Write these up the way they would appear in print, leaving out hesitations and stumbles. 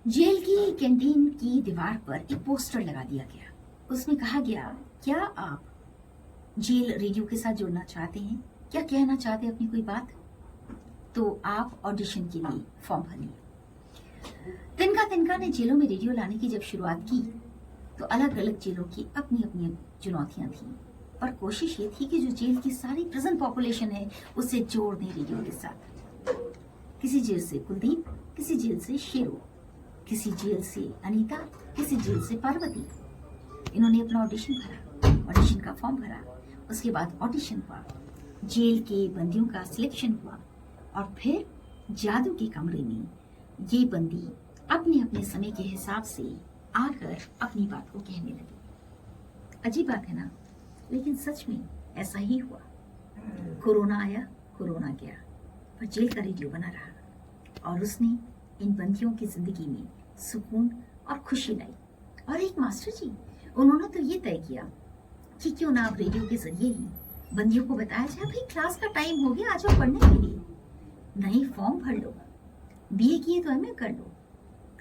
Jail की canteen की दीवार पर एक पोस्टर लगा दिया गया। उसमें कहा गया, क्या आप जेल रेडियो के साथ जुड़ना चाहते हैं? क्या कहना चाहते हैं अपनी कोई बात? तो आप ऑडिशन के लिए फॉर्म भरिए। तिनका तिनका ने जेलों में रेडियो लाने की जब शुरुआत की तो अलग अलग जेलों की अपनी अपनी चुनौतियां थी, और कोशिश ये थी कि जो जेल की सारी प्रिजन पॉपुलेशन है उसे जोड़ दें रेडियो के साथ। किसी जेल से कुलदीप, किसी जेल से शेरू, किसी जेल से अनीता, किसी जेल से पार्वती। इन्होंने अपना ऑडिशन भरा, ऑडिशन का फॉर्म भरा। उसके बाद ऑडिशन हुआ, जेल के बंदियों का सिलेक्शन हुआ, और फिर जादू के कमरे में ये बंदी अपने अपने समय के हिसाब से आकर अपनी बात को कहने लगे। अजीब बात है ना, लेकिन सच में ऐसा ही हुआ। कोरोना आया, कोरोना गया, पर जेल का रेडियो बना रहा, और उसने इन बंदियों की जिंदगी में सुकून और खुशी लाई। और एक मास्टर जी, उन्होंने तो ये तय किया कि क्यों ना अब रेडियो के जरिए ही बंदियों को बताया जाए, भाई क्लास का टाइम हो गया, आ जाओ पढ़ने के लिए, नहीं फॉर्म भर लो, बीए किए तो एमए कर लो,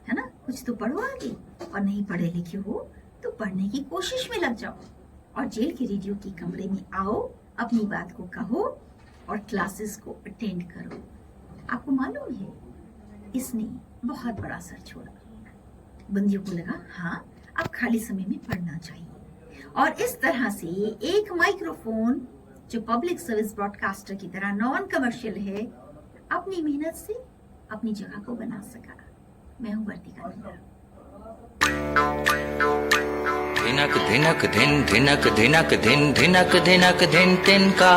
है ना, कुछ तो पढ़ो आगे, और नहीं पढ़े लिखे हो तो पढ़ने की कोशिश में लग जाओ, और जेल के रेडियो के कमरे में आओ, अपनी बात को कहो और क्लासेस को अटेंड करो। आपको मालूम है, इसने बहुत बड़ा असर छोड़ा। बंदियों को लगा हाँ, अब खाली समय में पढ़ना चाहिए, और इस तरह से एक माइक्रोफोन जो पब्लिक सर्विस ब्रॉडकास्टर की तरह नॉन कमर्शियल है, अपनी मेहनत से अपनी जगह को बना सका। मैं हूँ वर्तिका मीरा। धिनक धिनक धिन धिनक धिनक धिन धिनक धिनक धिन तिनका,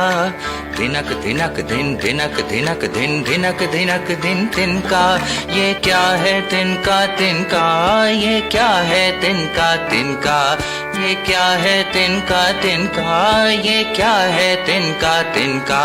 धिनक धिनक धिन धिनक धिनक धिन धिनक धिनक धिन तिनका। ये क्या है तिनका तिनका, ये क्या है तिनका तिनका, ये क्या है तिनका तिनका, ये क्या है तिनका तिनका।